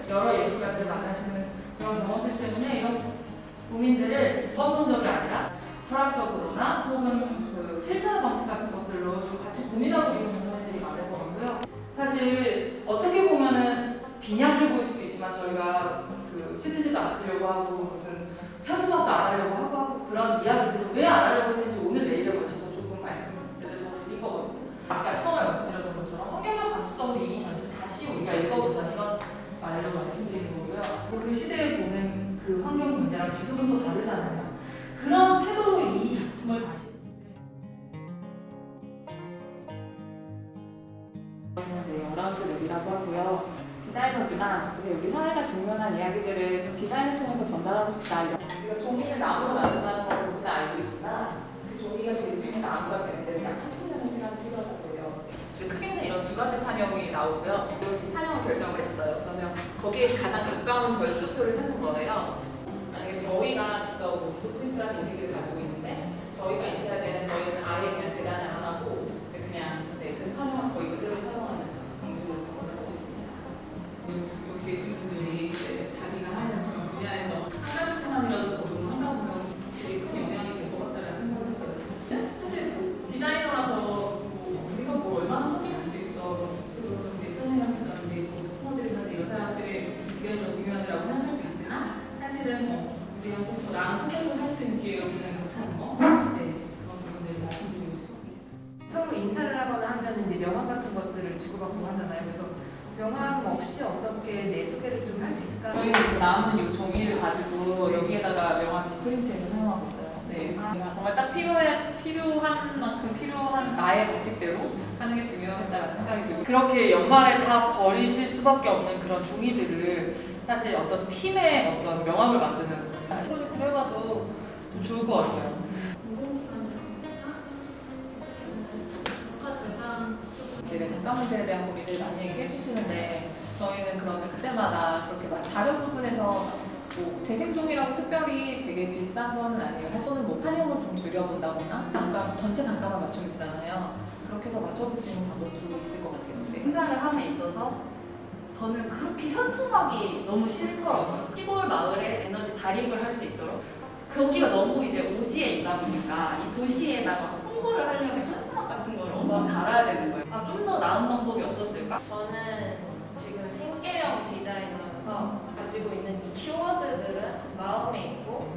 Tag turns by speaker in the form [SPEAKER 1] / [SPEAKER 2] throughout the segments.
[SPEAKER 1] 여러 예술가들을 만나시는 그런 경험들 때문에 이런 고민들을 법론적이 아니라 철학적으로나 혹은 그 실천 방식 같은 것들로 좀 같이 고민하고 있는 분들이 많을 것 같고요. 사실 어떻게 보면은 빈약해 보일 수도 있지만 저희가 그 시트지도 안 쓰려고 하고 무슨 현수막도 안 하려고 하고 그런 이야기들을 왜 안 하려고 했는지 오늘 내일에 걸쳐서 조금 말씀들을 더 드릴 거거든요. 아까 처음에 말씀드렸던 것처럼 환경적 감수성을 이 전체 다시 우리가 읽어보자 이런 말로 말씀드리는 거고요. 그 시대에 보는 그 환경 문제랑 지금은 또 다르잖아요. 그런 태도로 이 작품을 다시
[SPEAKER 2] 네, 어라운드 랩이라고 하고요. 디자이너지만 우리 사회가 직면한 이야기들을 좀 디자인을 통해서 전달하고 싶다. 우리가 종이를 나무로 만든다는 걸 누구나 알고 있지만 그 종이가 될 수 있는 나무가 되는데 약 80년의 시간이 필요하다고 해요. 크게는 이런 두 가지 판형이 나오고요. 이것이 판형을 결정을 했어요. 그러면 거기에 가장 가까운 절수표를 찾는 거예요. 만약에 저희가 직접 목수 프린트라는 인식을 가지고 있는데 저희가 인쇄할 때는 저희는 아예 그냥 재단을 안 하고 이제 그냥 그 판형을 거의 그대로 사용하는 방식으로 작업을 하고 있습니다. 여기 계신 분들이 이제 자기가 하는 그런 분야에서 한 가지만이라도 적용을 한다고 하면 되게 큰 영향이 될 것 같다는 생각을 했어요. 사실 디자이너라서 우리가 뭘 얼마나 선택할 수 있어. 그리고 대표님이라든지 선생님이라든지 이런 사람들의 의견이 더 중요하지라고 생각할 수 있지만 사실은 우리한테 더 나은 선택을 할 수 있는 기회가 굉장히 많다는 거. 네, 그런 부분들을 말씀드리고 싶었습니다.
[SPEAKER 3] 서로 인사를 하거나 하면 이제 명함 같은 것들을 주고받고 하잖아요. 그래서 명함 없이 어떻게 내 소개를 좀 할 수 있을까?
[SPEAKER 2] 저희는 남은 이 종이를 가지고 여기에다가 명함 프린트해서 사용하고 있어요. 네, 그러니까 정말 딱 필요한 만큼 필요한 나의 방식대로 하는 게 중요하겠다는 생각이 들고.
[SPEAKER 1] 그렇게 연말에 다 버리실 수밖에 없는 그런 종이들을 사실 어떤 팀의 어떤 명함을 만드는 프로젝트를 해봐도 좀 좋을 것 같아요.
[SPEAKER 2] 이제 단가 문제에 대한 고민을 많이 얘기해 주시는데 저희는 그러면 그때마다 그렇게 다른 부분에서 뭐 재생종이라고 특별히 되게 비싼 거는 아니에요. 사실은 뭐 판형을 좀 줄여본다거나 단가, 전체 단가만 맞추면 있잖아요. 그렇게 해서 맞춰보시는 방법도 있을 것 같아요. 네.
[SPEAKER 4] 행사를 함에 있어서 저는 그렇게 현수막이 너무 싫더라고요. 시골 마을에 에너지 자립을 할 수 있도록 거기가 너무 이제 오지에 있다 보니까 이 도시에다가 홍보를 하려면 현수막 같은 걸 엄청 달아야 되는 거예요. 아, 좀 더 나은 방법이 없었을까?
[SPEAKER 5] 저는 지금 생계형 디자이너여서 가지고 있는 이 키워드들은 마음에 있고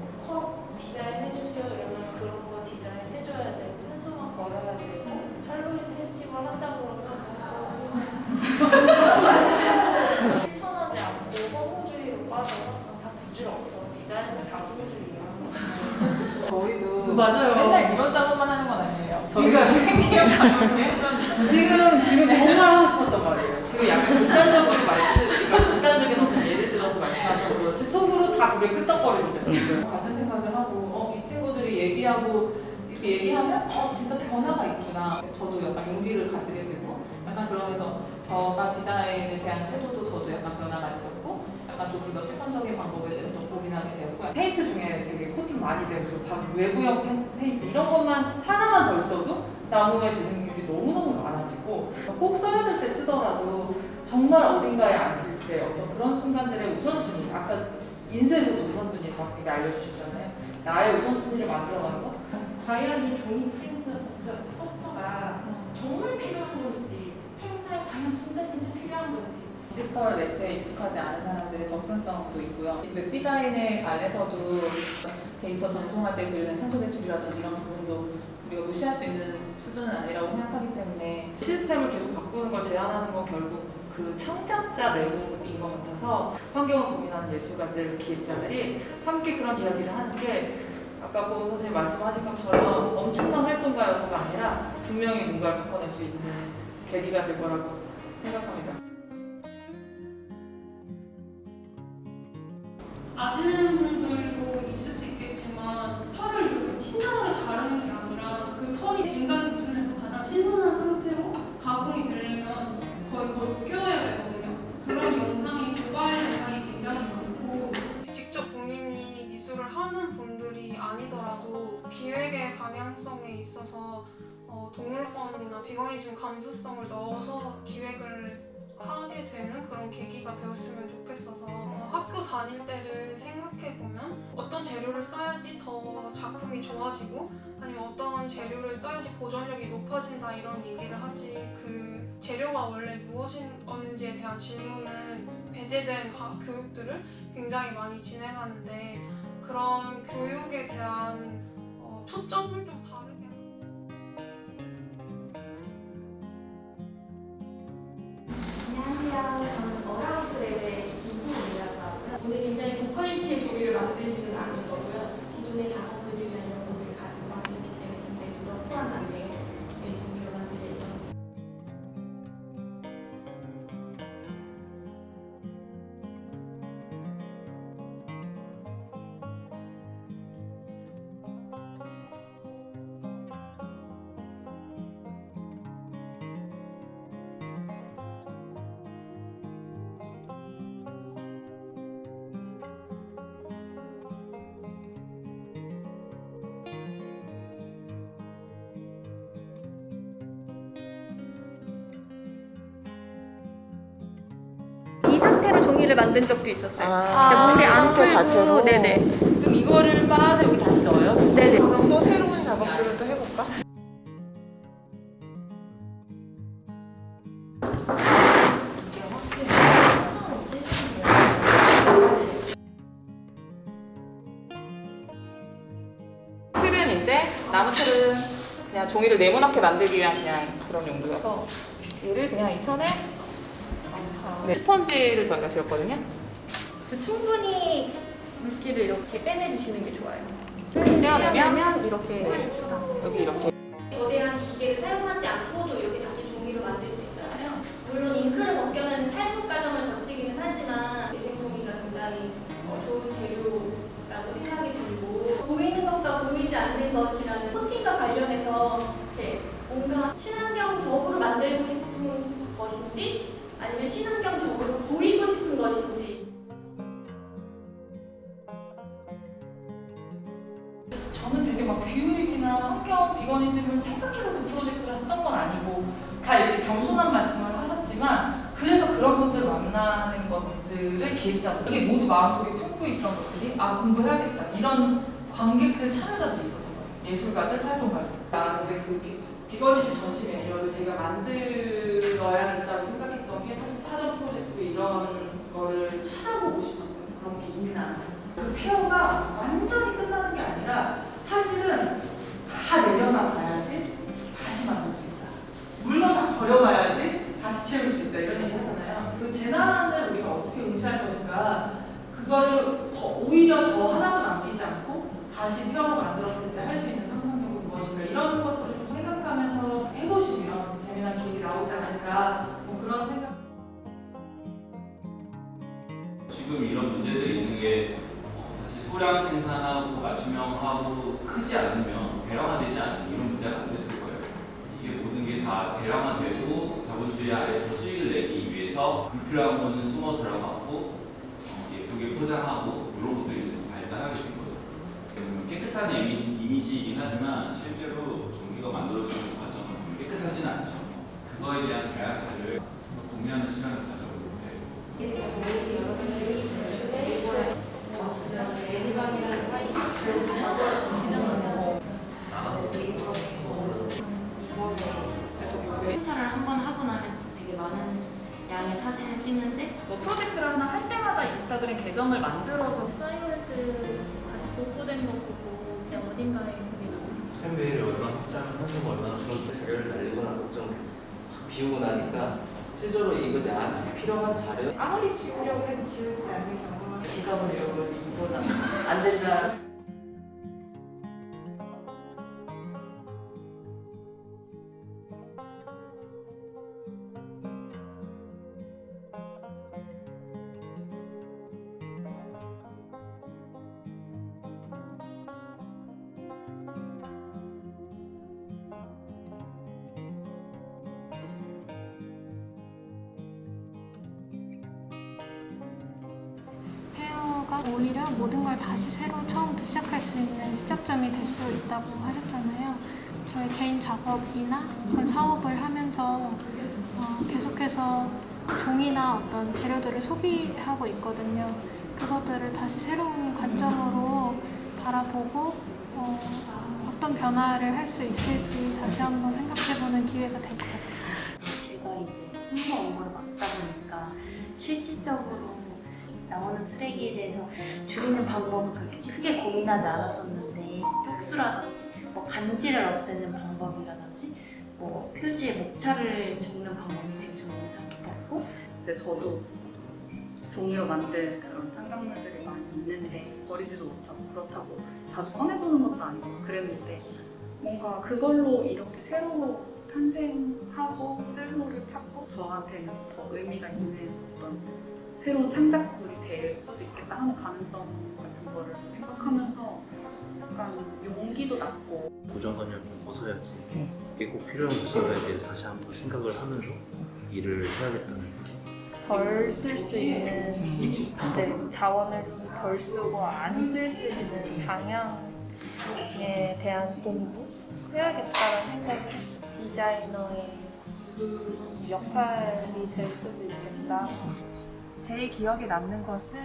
[SPEAKER 5] 디자인 해주세요 이러면 그런 거 디자인 해줘야 되고 현수막 걸어야 되고 할로윈 페스티벌 한다고 그러면 실천하지 않고 허무주의로 빠져서 다 부질없어. 디자인은 다 부질이야.
[SPEAKER 2] 저희도
[SPEAKER 1] 맞아요.
[SPEAKER 2] 맨날 이런 작업만 하는 건 아니에요.
[SPEAKER 1] 저희가
[SPEAKER 2] 생기면
[SPEAKER 1] 지금 정말 하고 싶었단 말이에요. 지금 약간 극단적으로 극단적인 어떤 예를 들어서 말씀하셔서 그렇지 속으로 다 그게 끄떡거리는데 지금.
[SPEAKER 2] 같은 생각을 하고 이 친구들이 얘기하고 이렇게 얘기하면 진짜 변화가 있구나. 저도 약간 용기를 가지게 되고 약간 그러면서 저가 디자인에 대한 태도도 저도 약간 변화가 있었고 약간 조금 더 실천적인 방법에 대해서 더 고민하게 되었고
[SPEAKER 1] 페인트 중에 되게 코팅 많이 된 그 외부형 페인트 이런 것만 하나만 덜 써도 나무의 재생률이 너무너무 많아지고 꼭 써야 될 때 쓰더라도 정말 어딘가에 안 쓸 때 어떤 그런 순간들의 우선순위 아까 인쇄에서도 우선순위 정확하게 알려주셨잖아요. 나의 우선순위를 만들어가는 거
[SPEAKER 5] 과연 이 종이 프린트 포스터가 정말 필요한 건지 행사에 과연 진짜 필요한 건지
[SPEAKER 2] 디지털 매체에 익숙하지 않은 사람들의 접근성도 있고요. 웹 디자인에 관해서도 데이터 전송할 때 들는 탄소 배출이라든지 이런 부분도 우리가 무시할 수 있는 수준은 아니라고 생각하기 때문에
[SPEAKER 1] 시스템을 계속 바꾸는 걸 제한하는 건 결국 그 창작자 내부인 것 같아서 환경을 고민하는 예술가들, 기획자들이 함께 그런 이야기를 하는 게 아까 보은 선생님 말씀하신 것처럼 엄청난 활동가여서가 아니라 분명히 뭔가를 바꿔낼 수 있는 계기가 될 거라고 생각합니다.
[SPEAKER 6] 아시는 분들도 있을 수 있겠지만 털을 이렇게 친절하게 자르는 게 아니라 그 털이 인간 기준에서 가장 신선한 상태로 가공이 되려면 거의 벗겨야 되거든요. 그런 영상이 고갈 영상이 굉장히 많고 직접 본인이 미술을 하는 분들이 아니더라도 기획의 방향성에 있어서 동물권이나 비거니즘 감수성을 넣어서 기획을 하게 되는 그런 계기가 되었으면 좋겠어서 학교 다닐 때를 생각해보면 어떤 재료를 써야지 더 작품이 좋아지고 아니면 어떤 재료를 써야지 보존력이 높아진다 이런 얘기를 하지 그 재료가 원래 무엇이었는지에 대한 질문을 배제된 교육들을 굉장히 많이 진행하는데 그런 교육에 대한 초점을 좀 다르게
[SPEAKER 7] 안녕하세요. 저는 어라운드 대회 김희이라고 하고요. 오늘 굉장히 고퀄리티의 조미를 만들지는 않을 거고요. 기존의 작업들이나 이런 것들을 가지고 만들기 때문에 굉장히 뚜렷한 안내의 조미를 만들 예정입니다.
[SPEAKER 3] 이 상태로 종이를 만든 적도 있었어요.
[SPEAKER 2] 아,
[SPEAKER 3] 물이 안
[SPEAKER 2] 상태
[SPEAKER 3] 풀고,
[SPEAKER 2] 자체로?
[SPEAKER 3] 네네.
[SPEAKER 2] 그럼 이거를 빻아서 여기 다시 넣어요?
[SPEAKER 3] 네네.
[SPEAKER 2] 그럼 또 새로운 작업들을 또 해볼까? 틀은 이제 나무 틀은 그냥 종이를 네모나게 만들기 위한 그냥 그런 용도여서 얘를 그냥 이 천에 스펀지를 저희가 드렸거든요.
[SPEAKER 3] 충분히 물기를 이렇게 빼내주시는 게 좋아요.
[SPEAKER 2] 떼어내면
[SPEAKER 3] 이렇게
[SPEAKER 2] 여기 이렇게
[SPEAKER 7] 거대한 기계를 사용하지 않고도 이렇게 다시 종이로 만들 수 있잖아요. 물론 잉크를 벗겨내는 탈북 과정을 거치기는 하지만 재생종이가 굉장히 좋은 재료라고 생각이 들고 보이는 것과 보이지 않는 것이라는 코팅과 관련해서 이렇게 뭔가 친환경적으로 만들고 싶은 것인지 아니면 친환경적으로 보이고 싶은 것인지
[SPEAKER 1] 저는 되게 막 기후위기나 환경 비거니즘을 생각해서 그 프로젝트를 했던 건 아니고 다 이렇게 겸손한 말씀을 하셨지만 그래서 그런 분들 만나는 것들을 기획자들 이게 모두 마음속에 품고 있던 것들이 아 공부해야겠다 이런 관객들 참여자들이 있었던 거예요. 예술가들, 활동가들. 근데 그 비거니즘 전시 매뉴얼을 제가 만들어야겠다고 생각했던 게 사실 사전 프로젝트로 이런 거를 찾아보고 싶었어요. 그런 게 있나. 그 페어가 완전히 끝나는 게 아니라 사실은 다 내려놔 봐야지 다시 만들 수 있다. 물건 다 버려봐야지 다시 채울 수 있다. 이런 얘기 하잖아요. 그 재난을 우리가 어떻게 응시할 것인가 그거를 오히려 더 하나도 남기지 않고 다시 페어로 만들었을 때 할 수 있는 상상력은 무엇인가 이런 것들을 좀 생각하면서 해보시면 재미난 기획이 나오지 않을까 뭐 그런 생각.
[SPEAKER 8] 지금 이런 문제들이 있는 게 사실 소량 생산하고 맞춤형하고 크지 않으면 대량화되지 않는 이런 문제가 안 됐을 거예요. 이게 모든 게 다 대량화되고 자본주의 아래서 수익을 내기 위해서 불필요한 거는 숨어 들어가고 예쁘게 포장하고 이런 것들이 좀 발달하게 된 거죠. 보면 깨끗한 이미지이긴 하지만 실제로 종이가 만들어지는 과정은 깨끗하진 않죠. 그거에 대한 대학자를 공유하는 시간을 가져보려고 해요.
[SPEAKER 4] 행사를 한 번 하고 나면 되게 많은 양의 사진을 찍는데
[SPEAKER 2] 뭐 프로젝트를 하나 할 때마다 인스타그램 계정을 만들어서
[SPEAKER 5] 사이월드 다시 복구된 거 보고 그냥 어딘가에 그게 나오는
[SPEAKER 9] 스팸베이를 얼마나 확장을 하고 얼마나 줄어들고 자료를 날리고 나서 좀 확 비우고 나니까 실제로 이거 나한테 필요한 자료
[SPEAKER 10] 아무리 지우려고 해도 지우지 않는 경우가 지갑을 열고 이거는 안 된다.
[SPEAKER 11] 페어가 오히려 모든 걸 다시 새로 처음부터 시작할 수 있는 시작점이 될 수 있다고 하셨잖아요. 저희 개인 작업이나 그런 사업을 하면서 계속해서 종이나 어떤 재료들을 소비하고 있거든요. 그것들을 다시 새로운 관점으로 바라보고 어떤 변화를 할 수 있을지 다시 한번 생각해보는 기회가 될 것 같아요.
[SPEAKER 12] 제가 이제 홍보 업무를 맡다 보니까 실질적으로 나오는 쓰레기에 대해서 줄이는 방법을 그렇게 크게 고민하지 않았었는데 쪽수라든지 뭐 간지를 없애는 방법이라든지 뭐 표지에 목차를 적는 방법이 되게 좀 인상 깊었고
[SPEAKER 2] 근데 저도 종이로 만든 그런 창작물들이 많이 있는데 버리지도 못하고 그렇다고 자주 꺼내보는 것도 아니고 그랬는데 뭔가 그걸로 이렇게 새로 탄생하고 쓸모를 찾고 저한테는 더 의미가 있는 어떤 새로운 창작물이 될 수도 있겠다 하는 가능성 같은 거를 생각하면서 약간 용기도 났고
[SPEAKER 13] 고정관념 좀 벗어야지 이게 꼭 필요한 것인가에 대해서 다시 한번 생각을 하면서 일을 해야겠다는
[SPEAKER 14] 덜 쓸 수 있는 자원을 덜 쓰고 안 쓸 수 있는 방향에 대한 공부 해야겠다는 생각을 했어요. 디자이너의 역할이 될 수도 있겠다.
[SPEAKER 10] 제일 기억에 남는 것은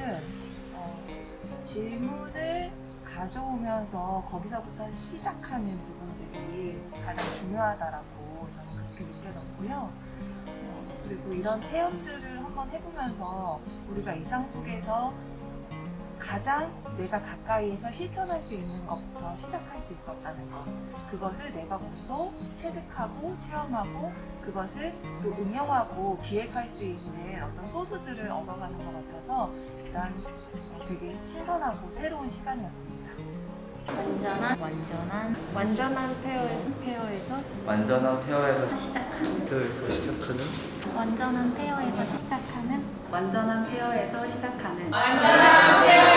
[SPEAKER 10] 질문을 가져오면서 거기서부터 시작하는 부분들이 가장 중요하다라고 저는 그렇게 느껴졌고요. 그리고 이런 체험들을 한번 해보면서 우리가 일상 속에서 가장 내가 가까이에서 실천할 수 있는 것부터 시작할 수 있었다는 것. 그것을 내가 몸소 체득하고 체험하고 그것을 또 응용하고 기획할 수 있는 어떤 소스들을 얻어가는 것 같아서 일단 되게 신선하고 새로운 시간이었습니다.
[SPEAKER 12] 완전한 페어에서
[SPEAKER 9] 완전한 페어에서
[SPEAKER 12] 시작하는
[SPEAKER 13] 페어에서 시작하는
[SPEAKER 11] 완전한 페어에서 시작하는
[SPEAKER 2] 완전한 페어에서 시작하는
[SPEAKER 1] 완전한 페어